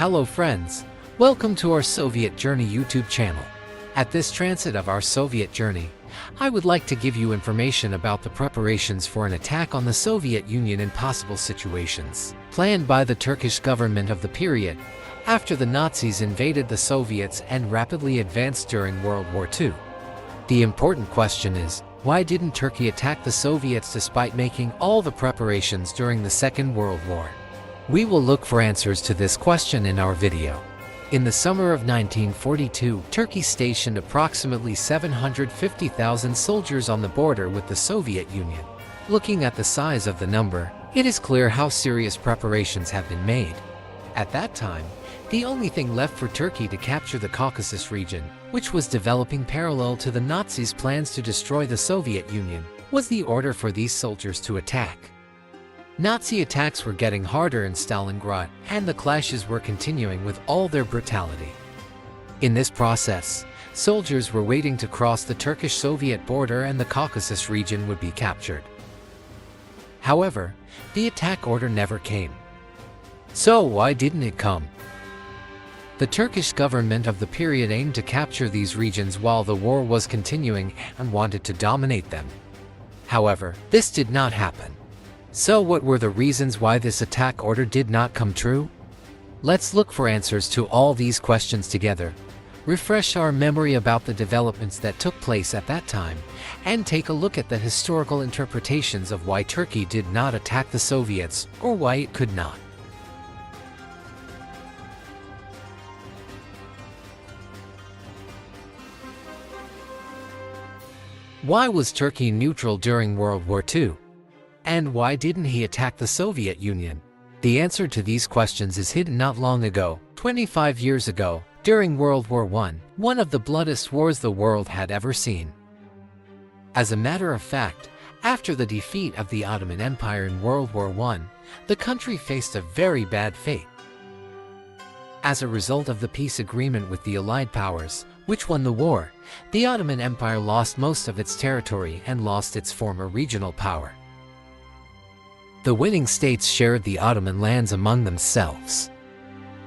Hello friends, welcome to our Soviet Journey YouTube channel. At this transit of our Soviet journey, I would like to give you information about the preparations for an attack on the Soviet Union in possible situations, planned by the Turkish government of the period, after the Nazis invaded the Soviets and rapidly advanced during World War II. The important question is, why didn't Turkey attack the Soviets despite making all the preparations during the Second World War? We will look for answers to this question in our video. In the summer of 1942, Turkey stationed approximately 750,000 soldiers on the border with the Soviet Union. Looking at the size of the number, it is clear how serious preparations have been made. At that time, the only thing left for Turkey to capture the Caucasus region, which was developing parallel to the Nazis' plans to destroy the Soviet Union, was the order for these soldiers to attack. Nazi attacks were getting harder in Stalingrad, and the clashes were continuing with all their brutality. In this process, soldiers were waiting to cross the Turkish-Soviet border and the Caucasus region would be captured. However, the attack order never came. So why didn't it come? The Turkish government of the period aimed to capture these regions while the war was continuing and wanted to dominate them. However, this did not happen. So what were the reasons why this attack order did not come true? Let's look for answers to all these questions together, refresh our memory about the developments that took place at that time, and take a look at the historical interpretations of why Turkey did not attack the Soviets or why it could not. Why was Turkey neutral during World War II? And why didn't he attack the Soviet Union? The answer to these questions is hidden not long ago, 25 years ago, during World War I, one of the bloodiest wars the world had ever seen. As a matter of fact, after the defeat of the Ottoman Empire in World War I, the country faced a very bad fate. As a result of the peace agreement with the Allied powers, which won the war, the Ottoman Empire lost most of its territory and lost its former regional power. The winning states shared the Ottoman lands among themselves.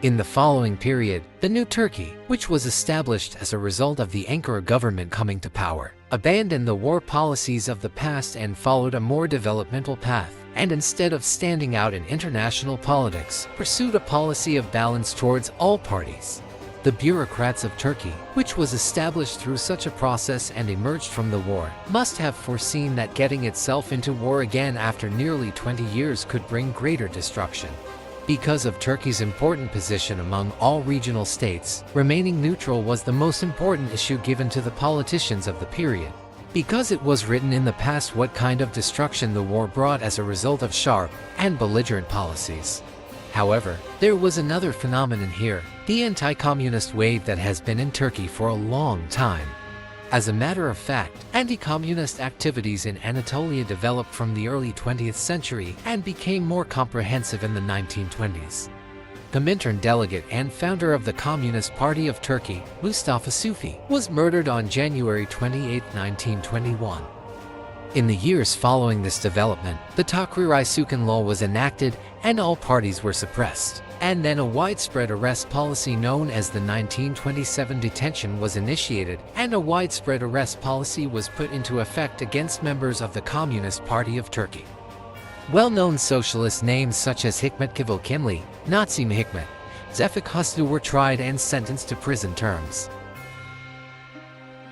In the following period, the new Turkey, which was established as a result of the Ankara government coming to power, abandoned the war policies of the past and followed a more developmental path, and instead of standing out in international politics, pursued a policy of balance towards all parties. The bureaucrats of Turkey, which was established through such a process and emerged from the war, must have foreseen that getting itself into war again after nearly 20 years could bring greater destruction. Because of Turkey's important position among all regional states, remaining neutral was the most important issue given to the politicians of the period. Because it was written in the past what kind of destruction the war brought as a result of sharp and belligerent policies. However, there was another phenomenon here, the anti-communist wave that has been in Turkey for a long time. As a matter of fact, anti-communist activities in Anatolia developed from the early 20th century and became more comprehensive in the 1920s. The Comintern delegate and founder of the Communist Party of Turkey, Mustafa Sufi, was murdered on January 28, 1921. In the years following this development, the Tahrir-i-Sukan law was enacted and all parties were suppressed. And then a widespread arrest policy known as the 1927 detention was initiated, and a widespread arrest policy was put into effect against members of the Communist Party of Turkey. Well-known socialist names such as Hikmet Kivil-Kimli, Nazim Hikmet, Zefik Husnu were tried and sentenced to prison terms.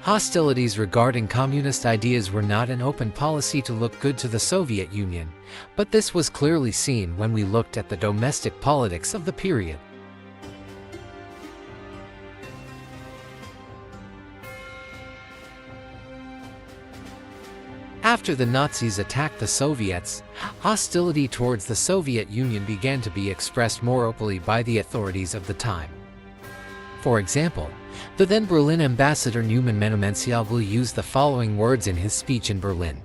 Hostilities regarding communist ideas were not an open policy to look good to the Soviet Union, but this was clearly seen when we looked at the domestic politics of the period. After the Nazis attacked the Soviets, hostility towards the Soviet Union began to be expressed more openly by the authorities of the time. For example, the then Berlin ambassador Numan Menemensioglu used the following words in his speech in Berlin.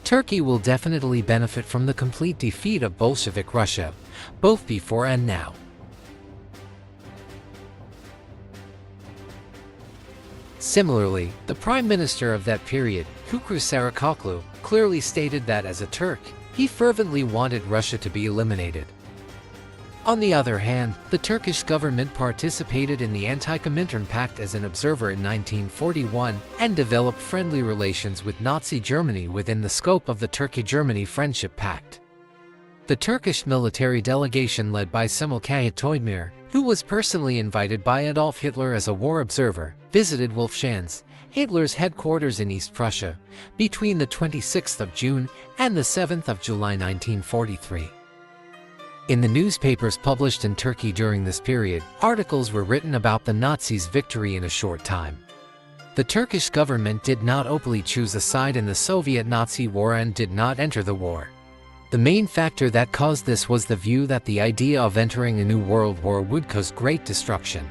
Turkey will definitely benefit from the complete defeat of Bolshevik Russia, both before and now. Similarly, the prime minister of that period, Hükru Sarakoglu, clearly stated that as a Turk, he fervently wanted Russia to be eliminated. On the other hand, the Turkish government participated in the Anti-Comintern Pact as an observer in 1941 and developed friendly relations with Nazi Germany within the scope of the Turkey-Germany Friendship Pact. The Turkish military delegation led by Cemal Kayıt, who was personally invited by Adolf Hitler as a war observer, visited Wolfschanz, Hitler's headquarters in East Prussia, between the 26th of June and the 7th of July 1943. In the newspapers published in Turkey during this period, articles were written about the Nazis' victory in a short time. The Turkish government did not openly choose a side in the Soviet-Nazi war and did not enter the war. The main factor that caused this was the view that the idea of entering a new world war would cause great destruction.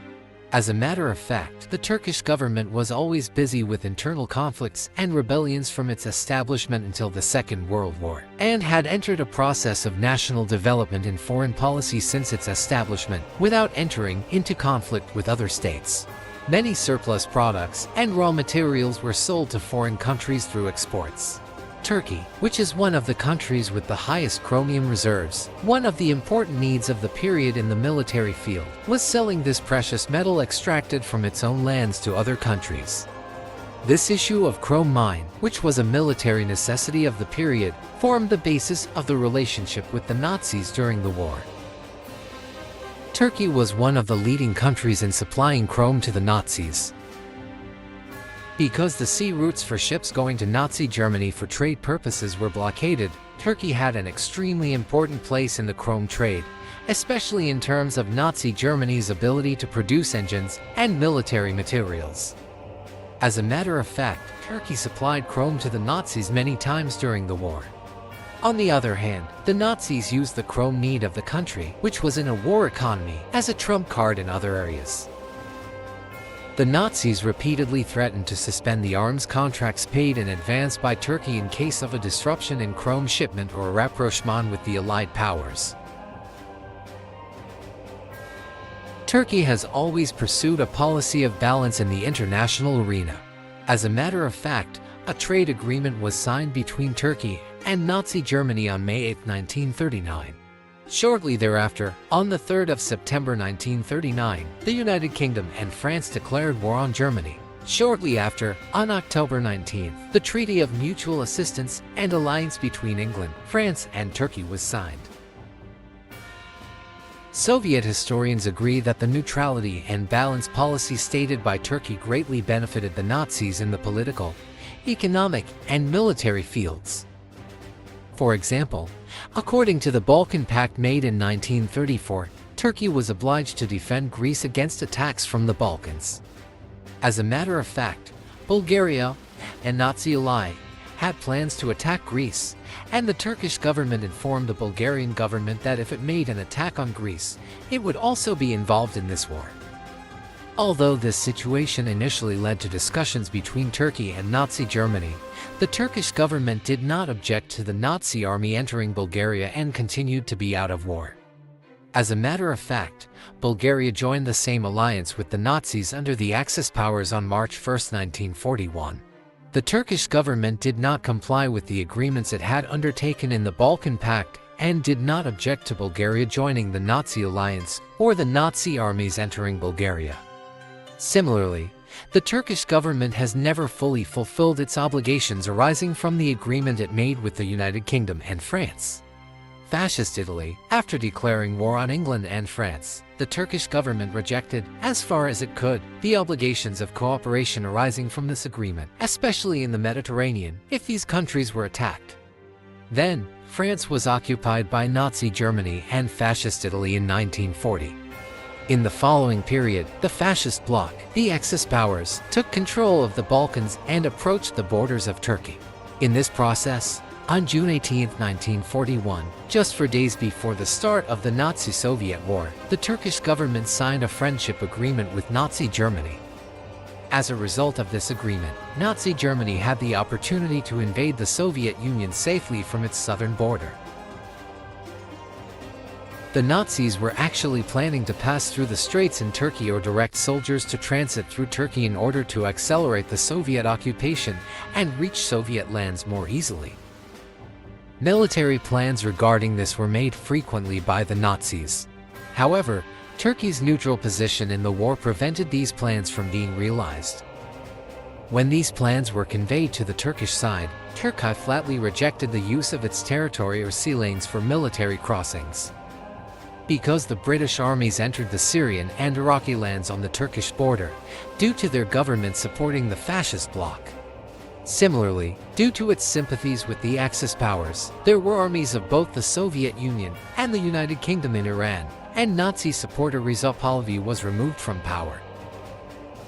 As a matter of fact, the Turkish government was always busy with internal conflicts and rebellions from its establishment until the Second World War, and had entered a process of national development in foreign policy since its establishment, without entering into conflict with other states. Many surplus products and raw materials were sold to foreign countries through exports. Turkey, which is one of the countries with the highest chromium reserves, one of the important needs of the period in the military field, was selling this precious metal extracted from its own lands to other countries. This issue of chrome mine, which was a military necessity of the period, formed the basis of the relationship with the Nazis during the war. Turkey was one of the leading countries in supplying chrome to the Nazis. Because the sea routes for ships going to Nazi Germany for trade purposes were blockaded, Turkey had an extremely important place in the chrome trade, especially in terms of Nazi Germany's ability to produce engines and military materials. As a matter of fact, Turkey supplied chrome to the Nazis many times during the war. On the other hand, the Nazis used the chrome need of the country, which was in a war economy, as a trump card in other areas. The Nazis repeatedly threatened to suspend the arms contracts paid in advance by Turkey in case of a disruption in chrome shipment or a rapprochement with the Allied powers. Turkey has always pursued a policy of balance in the international arena. As a matter of fact, a trade agreement was signed between Turkey and Nazi Germany on May 8, 1939. Shortly thereafter, on the 3rd of September 1939, the United Kingdom and France declared war on Germany. Shortly after, on October 19, the Treaty of Mutual Assistance and Alliance between England, France, and Turkey was signed. Soviet historians agree that the neutrality and balance policy stated by Turkey greatly benefited the Nazis in the political, economic, and military fields. For example, according to the Balkan Pact made in 1934, Turkey was obliged to defend Greece against attacks from the Balkans. As a matter of fact, Bulgaria, a Nazi ally, had plans to attack Greece, and the Turkish government informed the Bulgarian government that if it made an attack on Greece, it would also be involved in this war. Although this situation initially led to discussions between Turkey and Nazi Germany, the Turkish government did not object to the Nazi army entering Bulgaria and continued to be out of war. As a matter of fact, Bulgaria joined the same alliance with the Nazis under the Axis powers on March 1, 1941. The Turkish government did not comply with the agreements it had undertaken in the Balkan Pact and did not object to Bulgaria joining the Nazi alliance or the Nazi armies entering Bulgaria. Similarly, the Turkish government has never fully fulfilled its obligations arising from the agreement it made with the United Kingdom and France. Fascist Italy, after declaring war on England and France, the Turkish government rejected, as far as it could, the obligations of cooperation arising from this agreement, especially in the Mediterranean, if these countries were attacked. Then, France was occupied by Nazi Germany and Fascist Italy in 1940. In the following period, the fascist bloc, the Axis powers, took control of the Balkans and approached the borders of Turkey. In this process, on June 18, 1941, just 4 days before the start of the Nazi-Soviet war, the Turkish government signed a friendship agreement with Nazi Germany. As a result of this agreement, Nazi Germany had the opportunity to invade the Soviet Union safely from its southern border. The Nazis were actually planning to pass through the straits in Turkey or direct soldiers to transit through Turkey in order to accelerate the Soviet occupation and reach Soviet lands more easily. Military plans regarding this were made frequently by the Nazis. However, Turkey's neutral position in the war prevented these plans from being realized. When these plans were conveyed to the Turkish side, Turkey flatly rejected the use of its territory or sea lanes for military crossings. Because the British armies entered the Syrian and Iraqi lands on the Turkish border, due to their government supporting the fascist bloc. Similarly, due to its sympathies with the Axis powers, there were armies of both the Soviet Union and the United Kingdom in Iran, and Nazi supporter Reza Pahlavi was removed from power.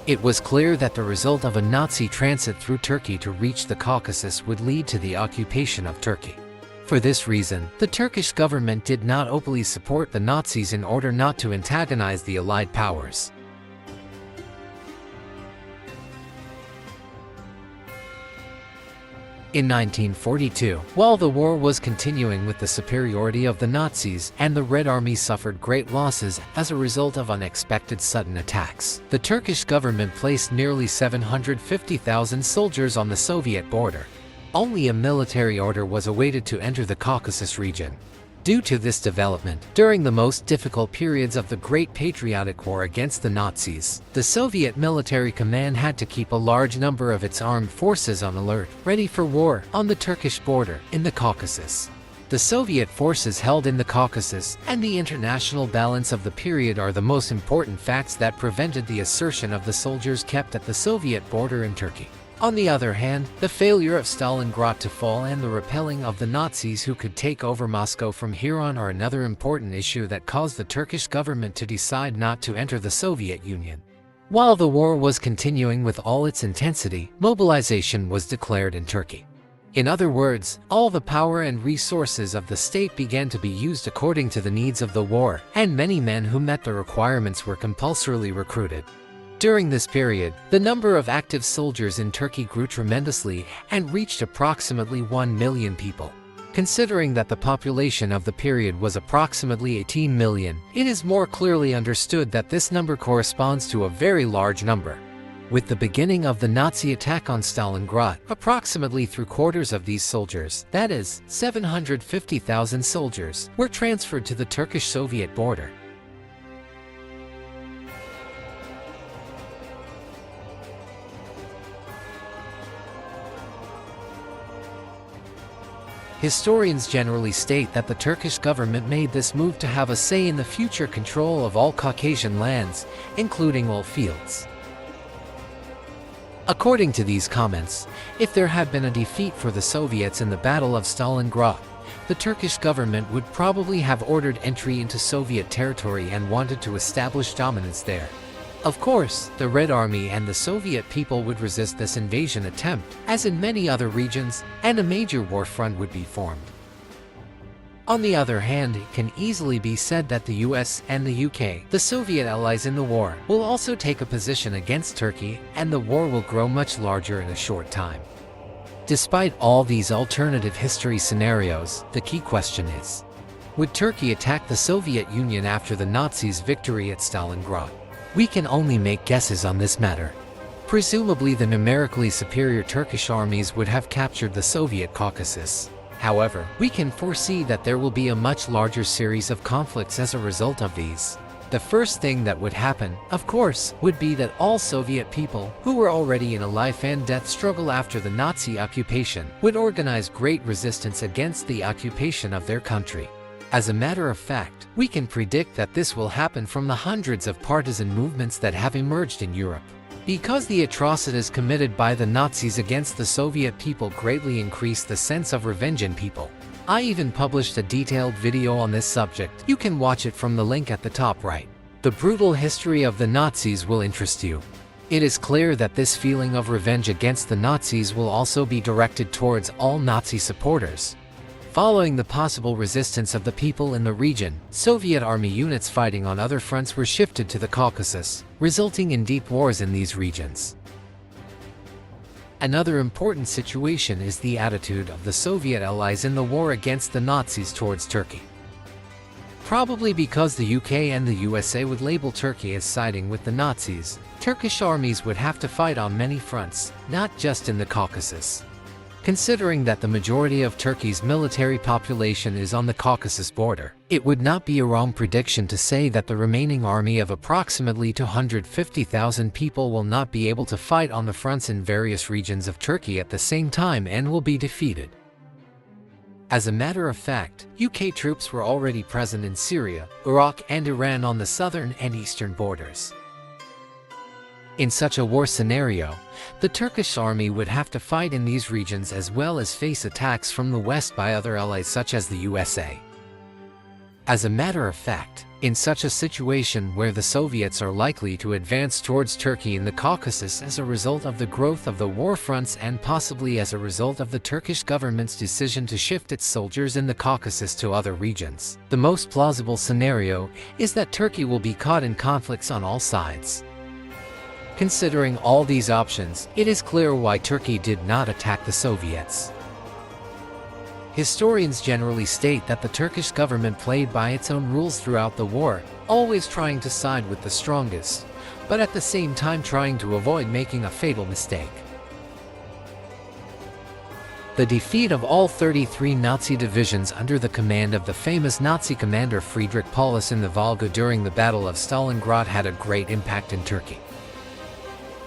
It was clear that the result of a Nazi transit through Turkey to reach the Caucasus would lead to the occupation of Turkey. For this reason, the Turkish government did not openly support the Nazis in order not to antagonize the Allied powers. In 1942, while the war was continuing with the superiority of the Nazis and the Red Army suffered great losses as a result of unexpected sudden attacks, the Turkish government placed nearly 750,000 soldiers on the Soviet border. Only a military order was awaited to enter the Caucasus region. Due to this development, during the most difficult periods of the Great Patriotic War against the Nazis, the Soviet military command had to keep a large number of its armed forces on alert, ready for war, on the Turkish border, in the Caucasus. The Soviet forces held in the Caucasus and the international balance of the period are the most important facts that prevented the assertion of the soldiers kept at the Soviet border in Turkey. On the other hand, the failure of Stalingrad to fall and the repelling of the Nazis who could take over Moscow from here on are another important issue that caused the Turkish government to decide not to enter the Soviet Union. While the war was continuing with all its intensity, mobilization was declared in Turkey. In other words, all the power and resources of the state began to be used according to the needs of the war, and many men who met the requirements were compulsorily recruited. During this period, the number of active soldiers in Turkey grew tremendously and reached approximately 1 million people. Considering that the population of the period was approximately 18 million, it is more clearly understood that this number corresponds to a very large number. With the beginning of the Nazi attack on Stalingrad, approximately three-quarters of these soldiers, that is, 750,000 soldiers, were transferred to the Turkish-Soviet border. Historians generally state that the Turkish government made this move to have a say in the future control of all Caucasian lands, including oil fields. According to these comments, if there had been a defeat for the Soviets in the Battle of Stalingrad, the Turkish government would probably have ordered entry into Soviet territory and wanted to establish dominance there. Of course, the Red Army and the Soviet people would resist this invasion attempt, as in many other regions, and a major war front would be formed. On the other hand, it can easily be said that the US and the UK, the Soviet allies in the war, will also take a position against Turkey, and the war will grow much larger in a short time. Despite all these alternative history scenarios, the key question is, would Turkey attack the Soviet Union after the Nazis' victory at Stalingrad? We can only make guesses on this matter. Presumably the numerically superior Turkish armies would have captured the Soviet Caucasus. However, we can foresee that there will be a much larger series of conflicts as a result of these. The first thing that would happen, of course, would be that all Soviet people, who were already in a life and death struggle after the Nazi occupation, would organize great resistance against the occupation of their country. As a matter of fact, we can predict that this will happen from the hundreds of partisan movements that have emerged in Europe. Because the atrocities committed by the Nazis against the Soviet people greatly increased the sense of revenge in people. I even published a detailed video on this subject. You can watch it from the link at the top right. The brutal history of the Nazis will interest you. It is clear that this feeling of revenge against the Nazis will also be directed towards all Nazi supporters. Following the possible resistance of the people in the region, Soviet army units fighting on other fronts were shifted to the Caucasus, resulting in deep wars in these regions. Another important situation is the attitude of the Soviet allies in the war against the Nazis towards Turkey. Probably because the UK and the USA would label Turkey as siding with the Nazis, Turkish armies would have to fight on many fronts, not just in the Caucasus. Considering that the majority of Turkey's military population is on the Caucasus border, it would not be a wrong prediction to say that the remaining army of approximately 250,000 people will not be able to fight on the fronts in various regions of Turkey at the same time and will be defeated. As a matter of fact, UK troops were already present in Syria, Iraq, and Iran on the southern and eastern borders. In such a war scenario, the Turkish army would have to fight in these regions as well as face attacks from the west by other allies such as the USA. As a matter of fact, in such a situation where the Soviets are likely to advance towards Turkey in the Caucasus as a result of the growth of the war fronts and possibly as a result of the Turkish government's decision to shift its soldiers in the Caucasus to other regions, the most plausible scenario is that Turkey will be caught in conflicts on all sides. Considering all these options, it is clear why Turkey did not attack the Soviets. Historians generally state that the Turkish government played by its own rules throughout the war, always trying to side with the strongest, but at the same time trying to avoid making a fatal mistake. The defeat of all 33 Nazi divisions under the command of the famous Nazi commander Friedrich Paulus in the Volga during the Battle of Stalingrad had a great impact in Turkey.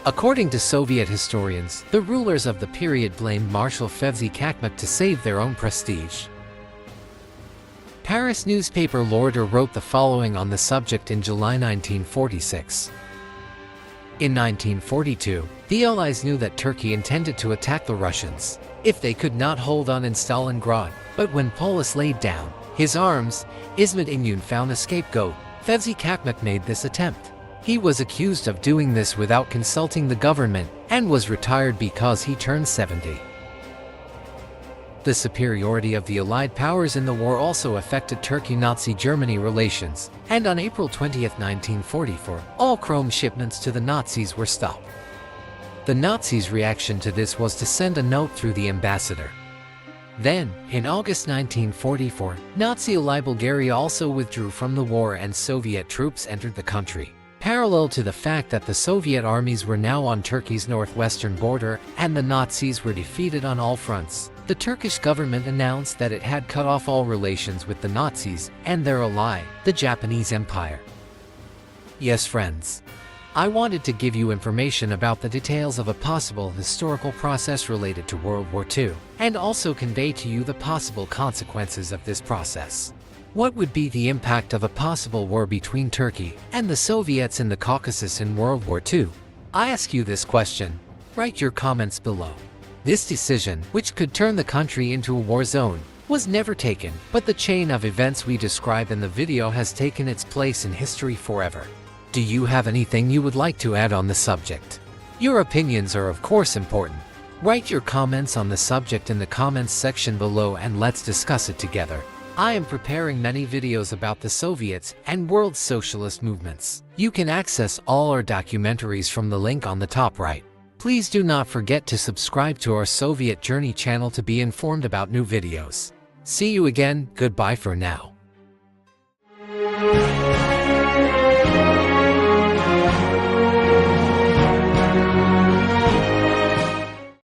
According to Soviet historians, the rulers of the period blamed Marshal Fevzi Çakmak to save their own prestige. Paris newspaper L'Ordre wrote the following on the subject in July 1946. In 1942, the Allies knew that Turkey intended to attack the Russians if they could not hold on in Stalingrad, but when Paulus laid down his arms, İsmet İnönü found a scapegoat. Fevzi Çakmak made this attempt. He was accused of doing this without consulting the government and was retired because he turned 70. The superiority of the Allied powers in the war also affected Turkey-Nazi Germany relations, and on April 20, 1944, all chrome shipments to the Nazis were stopped. The Nazis' reaction to this was to send a note through the ambassador. Then, in August 1944, Nazi Ally Bulgaria also withdrew from the war and Soviet troops entered the country. Parallel to the fact that the Soviet armies were now on Turkey's northwestern border and the Nazis were defeated on all fronts, the Turkish government announced that it had cut off all relations with the Nazis and their ally, the Japanese Empire. Yes, friends. I wanted to give you information about the details of a possible historical process related to World War II, and also convey to you the possible consequences of this process. What would be the impact of a possible war between Turkey and the Soviets in the Caucasus in World War II? I ask you this question. Write your comments below. This decision, which could turn the country into a war zone, was never taken, but the chain of events we describe in the video has taken its place in history forever. Do you have anything you would like to add on the subject? Your opinions are of course important. Write your comments on the subject in the comments section below and let's discuss it together. I am preparing many videos about the Soviets and world socialist movements. You can access all our documentaries from the link on the top right. Please do not forget to subscribe to our Soviet Journey channel to be informed about new videos. See you again, goodbye for now.